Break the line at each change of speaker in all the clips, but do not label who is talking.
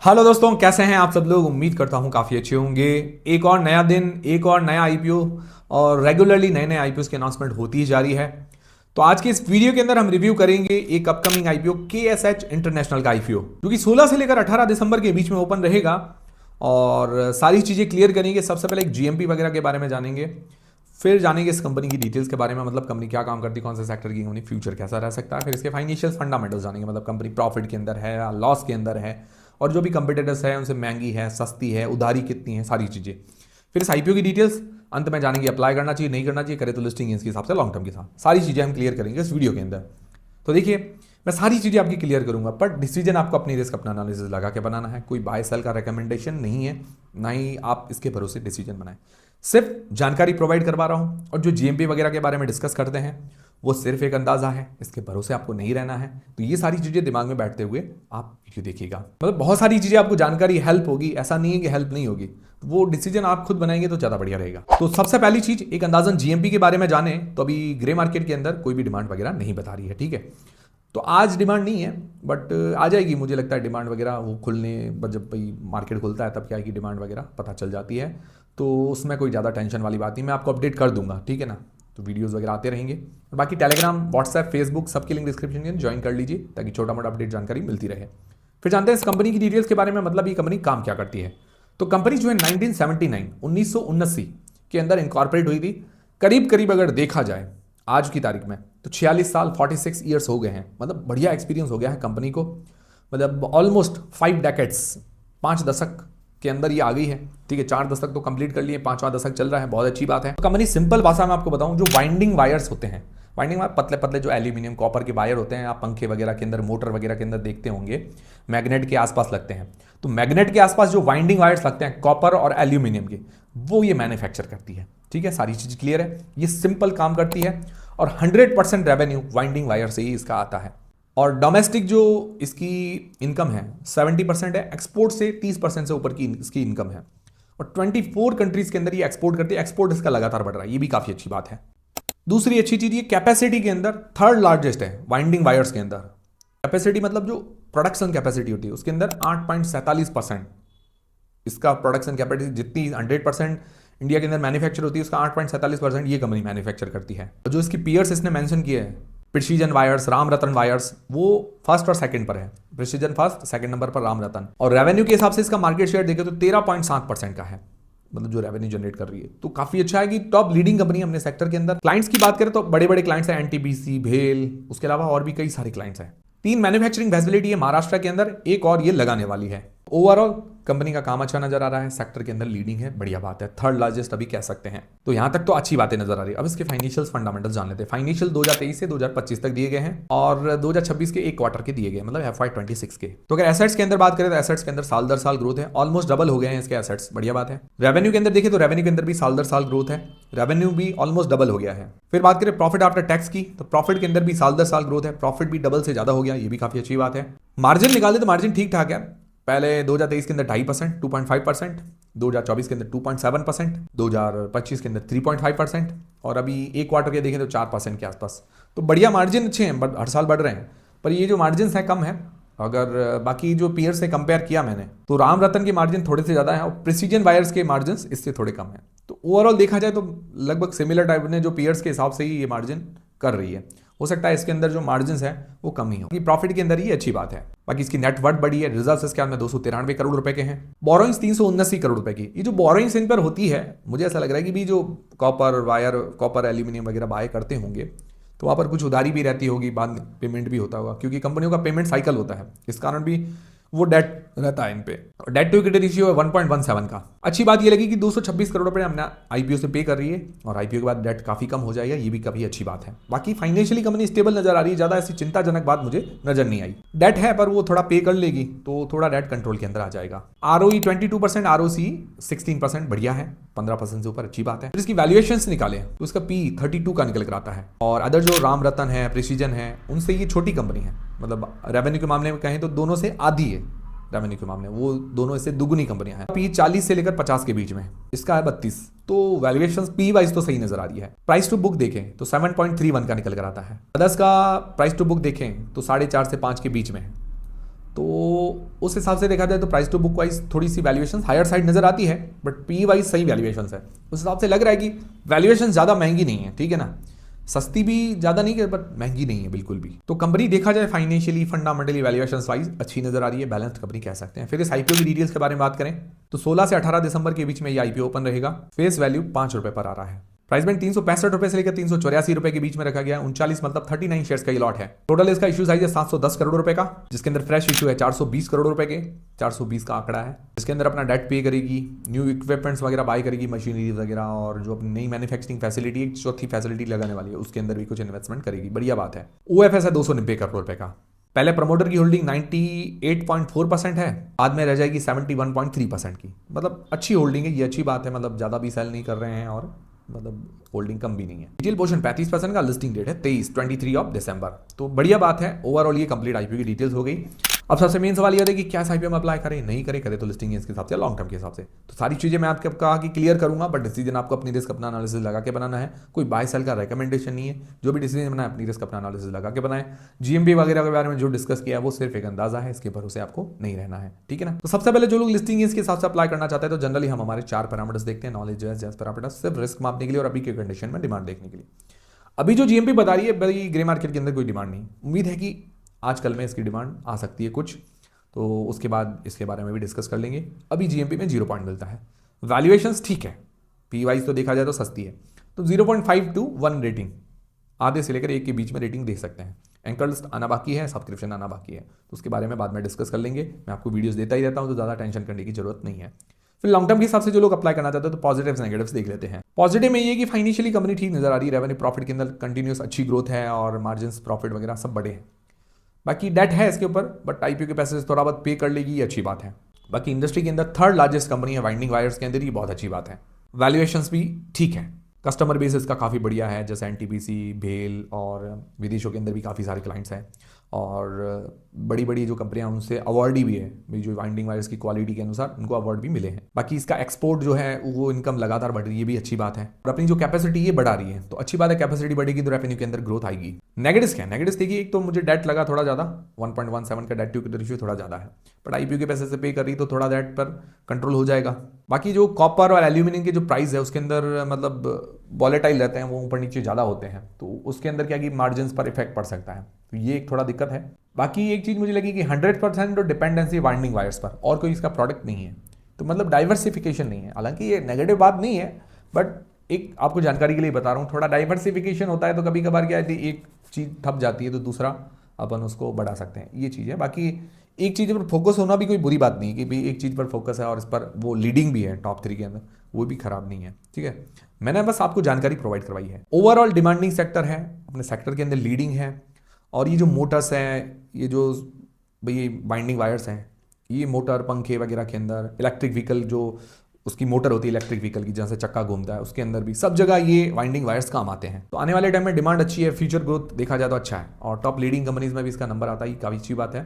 Hello दोस्तों, कैसे हैं आप सब लोग। उम्मीद करता हूं काफ़ी अच्छे होंगे। एक और नया दिन, एक और नया आईपीओ और रेगुलरली नए नए आईपीओ की अनाउंसमेंट होती ही जा रही है। तो आज के इस वीडियो के अंदर हम रिव्यू करेंगे एक अपकमिंग आईपीओ KSH इंटरनेशनल का आईपीओ, जो कि 16 से लेकर 18 दिसंबर के बीच में ओपन रहेगा। और सारी चीज़ें क्लियर करेंगे। सबसे पहले एक GMP वगैरह के बारे में जानेंगे, फिर जानेंगे इस कंपनी की डिटेल्स के बारे में, मतलब कंपनी क्या काम करती है, कौन से सेक्टर की कंपनी, फ्यूचर कैसा रह सकता है। फिर इसके फाइनेंशियल फंडामेंटल्स जानेंगे, मतलब कंपनी प्रॉफिट के अंदर है या लॉस के अंदर है, और जो भी कंपिटिटर्स है उनसे महंगी है, सस्ती है, उधारी कितनी है, सारी चीज़ें। फिर इस आईपीओ की डिटेल्स अंत में जानेंगे, अप्लाई करना चाहिए नहीं करना चाहिए, करे तो लिस्टिंग इसके हिसाब से लॉन्ग टर्म के साथ सारी चीज़ें हम क्लियर करेंगे इस वीडियो के अंदर। तो देखिए, मैं सारी चीज़ें आपकी क्लियर करूंगा, पर डिसीजन आपको अपनी रिस्क, अपना एनालिसिस लगा के बनाना है। कोई बाय सेल का रिकमेंडेशन नहीं है, ना ही आप इसके भरोसे डिसीजन बनाएं। सिर्फ जानकारी प्रोवाइड करवा रहा हूं, और जो GMP वगैरह के बारे में डिस्कस करते हैं वो सिर्फ एक अंदाजा है, इसके भरोसे आपको नहीं रहना है। तो ये सारी चीज़ें दिमाग में बैठते हुए आप वीडियो देखिएगा। मतलब बहुत सारी चीज़ें आपको जानकारी हेल्प होगी, ऐसा नहीं है कि हेल्प नहीं होगी। वो डिसीजन आप खुद बनाएंगे तो ज़्यादा बढ़िया रहेगा। तो सबसे पहली चीज़, एक अंदाजन GMP के बारे में जाने तो अभी ग्रे मार्केट के अंदर कोई भी डिमांड वगैरह नहीं बता रही है, ठीक है। तो आज डिमांड नहीं है, बट आ जाएगी। मुझे लगता है डिमांड वगैरह वो खुलने, जब भाई मार्केट खुलता है तब क्या है कि डिमांड वगैरह पता चल जाती है। तो उसमें कोई ज़्यादा टेंशन वाली बात नहीं, मैं आपको अपडेट कर दूंगा, ठीक है ना। तो वीडियोस वगैरह आते रहेंगे। और बाकी टेलीग्राम, व्हाट्सएप, फेसबुक सबकी लिंक डिस्क्रिप्शन में ज्वाइन कर लीजिए, ताकि छोटा मोटा अपडेट जानकारी मिलती रहे। फिर जानते हैं इस कंपनी की डिटेल्स के बारे में, मतलब ये कंपनी काम क्या करती है। तो कंपनी जो है 1979 के अंदर इनकॉर्पोरेट हुई थी। करीब करीब अगर देखा जाए आज की तारीख में तो 46 साल 46 ईयर्स हो गए हैं। मतलब बढ़िया एक्सपीरियंस हो गया है कंपनी को। मतलब ऑलमोस्ट 5 डेकेड्स, 5 दशक के अंदर ये आ गई है, ठीक है। 4 दशक तो कंप्लीट कर लिए, 5वां दशक चल रहा है, बहुत अच्छी बात है। तो कंपनी, सिंपल भाषा में आपको बताऊं, जो वाइंडिंग वायर्स होते हैं, वाइंडिंग वायर पतले पतले जो एल्यूमिनियम कॉपर के वायर होते हैं, आप पंखे वगैरह के अंदर, मोटर वगैरह के अंदर देखते होंगे, मैग्नेट के आसपास लगते हैं। तो मैग्नेट के आसपास जो वाइंडिंग वायर्स लगते हैं कॉपर और एल्यूमिनियम के, वो ये मैन्युफैक्चर करती है, ठीक है। सारी चीज़ क्लियर है, ये सिंपल काम करती है। और 100% रेवेन्यू वाइंडिंग वायर से ही इसका आता है। और डोमेस्टिक जो इसकी इनकम है 70% है, एक्सपोर्ट से 30% से ऊपर की इसकी इनकम है। और 24 कंट्रीज के अंदर ये एक्सपोर्ट करती है। एक्सपोर्ट इसका लगातार बढ़ रहा है, ये भी काफ़ी अच्छी बात है। दूसरी अच्छी चीज़, ये कैपेसिटी के अंदर थर्ड लार्जेस्ट है वाइंडिंग वायर्स के अंदर। कैपेसिटी मतलब जो प्रोडक्शन कैपेसिटी होती है उसके अंदर 8.47% इसका प्रोडक्शन कैपेसिटी, जितनी 100% इंडिया के अंदर मैन्युफैक्चर होती है उसका 8.47% ये कंपनी मैन्युफैक्चर करती है। और जो इसकी पीयर्स इसने मेंशन किए हैं, प्रिसीजन वायर्स, राम रतन वायर्स, वो फर्स्ट और सेकंड पर है। प्रिसीजन फर्स्ट, सेकंड नंबर पर राम रतन। और रेवेन्यू के हिसाब से इसका मार्केट शेयर देखें तो 13.7% का है, मतलब जो रेवेन्यू जनरेट कर रही है। तो काफी अच्छा है कि टॉप लीडिंग कंपनी अपने सेक्टर के अंदर। क्लाइंट्स की बात करें तो बड़े बड़े क्लाइंट्स हैं, NTPC, भेल, उसके अलावा और भी कई सारे क्लाइंट्स हैं। 3 मैन्युफैक्चरिंग फैसिलिटी है महाराष्ट्र के अंदर, एक और ये लगाने वाली है। ओवरऑल कंपनी का काम अच्छा नजर आ रहा है, सेक्टर के अंदर लीडिंग है, बढ़िया बात है। थर्ड लार्जेस्ट अभी कह सकते हैं। तो यहां तक तो अच्छी बातें नजर आ रही है। अब इसके फाइनेंशियल्स फंडामेंटल्स जान लेते हैं। फाइनेंशियल 2023 से 2025 तक दिए गए हैं, और 2026 के एक क्वार्टर के दिए गए, मतलब FY26 के। तो अगर एसेट्स के अंदर बात करें तो एसेट्स के अंदर साल दर साल ग्रोथ है, ऑलमोस्ट डबल हो गए हैं इसके एसेट्स, बढ़िया बात है। रेवेन्यू के अंदर देखिए तो रेवेन्यू के अंदर भी साल दर साल ग्रोथ है, रेवेन्यू भी ऑलमोस्ट डबल हो गया है। फिर बात करें प्रॉफिट आफ्टर टैक्स की, तो प्रॉफिट के अंदर भी साल दर साल ग्रोथ है, प्रॉफिट भी डबल से ज्यादा हो गया, ये भी काफी अच्छी बात है। मार्जिन निकाले तो मार्जिन ठीक ठाक है। पहले 2023 के अंदर 2.5%, 2.5%, 2024 के अंदर 2.7%, 2025 के अंदर 3.5%, और अभी एक क्वार्टर के देखें तो 4% के आसपास। तो बढ़िया मार्जिन अच्छे हैं, हर साल बढ़ रहे हैं। पर ये जो मार्जिन है कम है। अगर बाकी जो पीयर से कंपेयर किया मैंने, तो राम रतन के मार्जिन थोड़े से ज़्यादा है, और प्रिसीजन वायर्स के मार्जिन इससे थोड़े कम है। तो ओवरऑल देखा जाए तो लगभग सिमिलर टाइप ने जो पीयर्स के हिसाब से ही ये मार्जिन कर रही है। हो सकता है इसके अंदर जो मार्जिन है वो कम ही हो, प्रॉफिट के अंदर ही अच्छी बात है। बाकी इसकी नेटवर्थ बढ़ी है, रिजर्व्स इसके हाथ में 293 करोड़ रुपए के हैं, बोरोइंग्स 379 करोड़ रुपए की। ये जो बोरोइंग्स इन पर होती है, मुझे ऐसा लग रहा है कि भी जो कॉपर वायर, कॉपर एल्यूमिनियम वगैरह बाय करते होंगे, तो वहाँ पर कुछ उधारी भी रहती होगी, बाद पेमेंट भी होता होगा, क्योंकि कंपनियों का पेमेंट साइकिल होता है, इस कारण भी वो डेट रहता है इन पे। डेट टू इक्विटी रेशियो है 1.17 का। अच्छी बात ये लगी कि 226 करोड़ रुपए हमने आईपीओ से पे कर रही है, और आईपीओ के बाद डेट काफी कम हो जाएगा, ये भी काफी अच्छी बात है। बाकी फाइनेंशियली कंपनी स्टेबल नजर आ रही है, ज्यादा ऐसी चिंताजनक बात मुझे नजर नहीं आई। डेट है पर वो थोड़ा पे कर लेगी तो थोड़ा डेट कंट्रोल के अंदर आ जाएगा। ROE 22%, ROC 16%, बढ़िया है, 15% से ऊपर, अच्छी बात है। फिर इसकी वैल्यूएशंस निकाले तो इसका P 32 का निकल कर आता है, और अदर जो राम रतन है, प्रिसीजन है, उनसे ये छोटी कंपनी है। मतलब रेवेन्यू के मामले में कहें तो दोनों से आधी है रेवेन्यू के मामले, वो दोनों इससे दुगुनी कंपनियां हैं। P 40 से लेकर 50 के बीच में, इसका है 32। तो वैल्यूएशन P वाइज तो सही नजर आ रही है। प्राइस टू बुक देखें तो 7.31 का निकल कर आता है। अदर्स का प्राइस टू बुक देखें तो 4.5 से 5 के बीच में है। तो उस हिसाब से देखा जाए तो प्राइस टू बुक वाइज थोड़ी सी वैल्यूएशन हायर साइड नजर आती है, बट पी वाइज सही वैल्यूएशन है। उस हिसाब से लग रहा है कि वैल्यूएशन ज़्यादा महंगी नहीं है, ठीक है ना, सस्ती भी ज़्यादा नहीं है बट महंगी नहीं है बिल्कुल भी। तो कंपनी देखा जाए फाइनेंशियली फंडामेंटली वैल्यूएशन वाइज अच्छी नजर आ रही है, बैलेंस्ड कंपनी कह सकते हैं। फिर इस आईपीओ की डिटेल्स के बारे में बात करें तो 16 से 18 दिसंबर के बीच में ये आईपीओ ओपन रहेगा। फेस वैल्यू 5 रुपए पर आ रहा है। प्राइस बैंड 365 रुपए से लेकर 384 रुपए के बीच में रखा गया। 39 मतलब 39 शेयर्स का ये लॉट है। टोटल इसका इशू साइज है 710 करोड़ रुपए का, जिसके अंदर फ्रेश इशू है 420 करोड़ रुपए के। 420 का आंकड़ा है, जिसके अंदर अपना डेट पे करेगी, न्यू इक्विपमेंट्स वगैरह बाय करेगी, मशीनरी वगैरह, और जो अपनी नई मैन्युफैक्चरिंग फैसिलिटी एक चौथी फैसिलिटी लगाने वाली है उसके अंदर भी कुछ इन्वेस्टमेंट करेगी। बढ़िया बात है। ओएफएस है 290 करोड़ रुपए का। पहले प्रमोटर की होल्डिंग 98.4% है, बाद में रह जाएगी 71.3% की। मतलब अच्छी होल्डिंग है, ये अच्छी बात है। मतलब ज़्यादा भी सेल नहीं कर रहे हैं और मतलब होल्डिंग कम भी नहीं है। रिटेल पोर्शन 35% का, लिस्टिंग डेट है 23 ऑफ दिसंबर। तो बढ़िया बात है। ओवरऑल ये कंप्लीट आईपीओ की डिटेल्स हो गई। अब सबसे मेन सवाल ये है कि क्या आईपीओ में अप्लाई करें, नहीं करें, करे तो लिस्टिंग इसके हिसाब से, लॉन्ग टर्म के हिसाब से। तो सारी चीजें मैं आपके कहा कि क्लियर करूंगा, बट डिसीजन आपको अपनी रिस्क अपना एनालिसिस लगा के बनाना है। कोई बाय सेल का रेकमेंडेशन नहीं है। जो भी डिसीजन बनाए अपनी रिस्क अपना एनालिसिस लगा के बनाए। जीएमपी वगैरह के बारे में जो डिस्कस किया वो सिर्फ एक अंदाजा है, इसके भरोसे आपको नहीं रहना है, ठीक है ना। तो सबसे पहले जो लोग लिस्टिंग इसके हिसाब से अप्लाई करना चाहते हैं तो जनरली हम हमारे 4 पैरामीटर्स देखते हैं। नॉलेज, जैस पैरामीटर्स सिर्फ रिस्क मापने के लिए और अभी के कंडीशन में डिमांड देखने के लिए। अभी जो जीएमपी बता रही है बड़ी ग्रे मार्केट के अंदर कोई डिमांड नहीं। उम्मीद है कि आजकल में इसकी डिमांड आ सकती है कुछ, तो उसके बाद इसके बारे में भी डिस्कस कर लेंगे। अभी जीएमपी में 0 पॉइंट मिलता है। वैल्यूएशंस ठीक है, पी वाइज तो देखा जाए तो सस्ती है, तो 0.5 to 1 रेटिंग, आधे से लेकर 1 के बीच में रेटिंग दे सकते हैं। एंकर लिस्ट आना बाकी है, सब्सक्रिप्शन आना बाकी है, तो उसके बारे में बाद में डिस्कस कर लेंगे। मैं आपको वीडियोस देता ही रहता हूं, तो ज़्यादा टेंशन करने की जरूरत नहीं है। फिर लॉन्ग टर्म के हिसाब से जो लोग अप्लाई करना चाहते हैं तो पॉजिटिव्स नेगेटिव्स देख लेते हैं। पॉजिटिव में ये कि फाइनेंशियली कंपनी ठीक नजर आ रही है, रेवेन्यू प्रॉफिट के अंदर कंटिन्यूस अच्छी ग्रोथ है और मार्जिन प्रॉफिट वगैरह सब बड़े हैं। बाकी डेट है इसके ऊपर, बट आईपीओ के पैसे से थोड़ा बहुत पे कर लेगी, ये अच्छी बात है। बाकी इंडस्ट्री के अंदर 3rd लार्जेस्ट कंपनी है वाइंडिंग वायर्स के अंदर, ये बहुत अच्छी बात है। वैल्यूएशंस भी ठीक है। कस्टमर बेस इसका काफ़ी बढ़िया है, जैसे एनटीपीसी, भेल, और विदेशों के अंदर भी काफ़ी सारे क्लाइंट्स हैं। और बड़ी बड़ी जो कंपनियां हैं उनसे अवार्ड भी है, जो वाइंडिंग वायर्स की क्वालिटी के अनुसार उनको अवार्ड भी मिले हैं। बाकी इसका एक्सपोर्ट जो है वो इनकम लगातार बढ़ रही है, ये भी अच्छी बात है। और अपनी जो कैपेसिटी ये बढ़ा रही है, तो अच्छी बात है। कैपेसिटी बढ़ेगी तो रेवेन्यू के अंदर ग्रोथ आएगी। नेगेटिव्स क्या है? नेगेटिव्स देखिए, एक तो मुझे डेट लगा थोड़ा ज़्यादा, 1.17 का डेट टू इक्विटी रेशियो थोड़ा ज़्यादा है, बट आईपीओ के पैसे से पे कर रही तो थोड़ा डेट पर कंट्रोल हो जाएगा। बाकी जो कॉपर और एल्यूमिनियम के जो प्राइस है उसके अंदर मतलब वॉलेटाइल रहते हैं, वो ऊपर नीचे ज़्यादा होते हैं, तो उसके अंदर क्या कि मार्जिन पर इफेक्ट पड़ सकता है, तो ये एक थोड़ा दिक्कत है। बाकी एक चीज़ मुझे लगी कि 100% डिपेंडेंसी वाइंडिंग वायर्स पर, और कोई इसका प्रोडक्ट नहीं है, तो मतलब डाइवर्सिफिकेशन नहीं है। हालांकि ये नेगेटिव बात नहीं है, बट एक आपको जानकारी के लिए बता रहा हूँ, थोड़ा डाइवर्सिफिकेशन होता है तो कभी कभार क्या है, एक चीज़ थक जाती है तो दूसरा अपन उसको बढ़ा सकते हैं, ये चीज़ है। बाकी एक चीज़ पर फोकस होना भी कोई बुरी बात नहीं कि भाई एक चीज़ पर फोकस है और इस पर वो लीडिंग भी है टॉप 3 के अंदर, वो भी खराब नहीं है, ठीक है। मैंने बस आपको जानकारी प्रोवाइड करवाई है। ओवरऑल डिमांडिंग सेक्टर है, अपने सेक्टर के अंदर लीडिंग है। और ये जो मोटर्स हैं, ये जो भाई बाइंडिंग वायर्स हैं, ये मोटर पंखे वगैरह के अंदर, इलेक्ट्रिक व्हीकल जो उसकी मोटर होती है इलेक्ट्रिक व्हीकल की, जहाँ से चक्का घूमता है, उसके अंदर भी सब जगह ये वाइंडिंग वायर्स काम आते हैं। तो आने वाले टाइम में डिमांड अच्छी है, फ्यूचर ग्रोथ देखा जाए तो अच्छा है, और टॉप लीडिंग कंपनीज में भी इसका नंबर आता है, काफ़ी अच्छी बात है।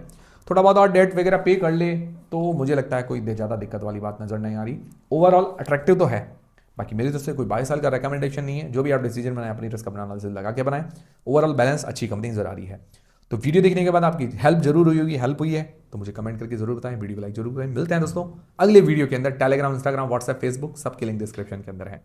थोड़ा बहुत और डेट वगैरह पे कर ले तो मुझे लगता है कोई ज़्यादा दिक्कत वाली बात नजर नहीं आ रही। ओवरऑल अट्रैक्टिव तो है। बाकी मेरी तरफ से कोई 22 साल का रिकमेंडेशन नहीं है, जो भी आप डिसीजन बनाए अपनी रिस्क अपना एनालिसिस लगा के बनाए। ओवरऑल बैलेंस अच्छी कंपनी नजर आ रही है। तो वीडियो देखने के बाद आपकी हेल्प जरूर हुई होगी, हेल्प हुई है तो मुझे कमेंट करके जरूर बताएं, वीडियो को लाइक जरूर करें। मिलते हैं दोस्तों अगले वीडियो के अंदर। टेलीग्राम, इंस्टाग्राम, व्हाट्सएप, फेसबुक सबके लिंक डिस्क्रिप्शन के अंदर है।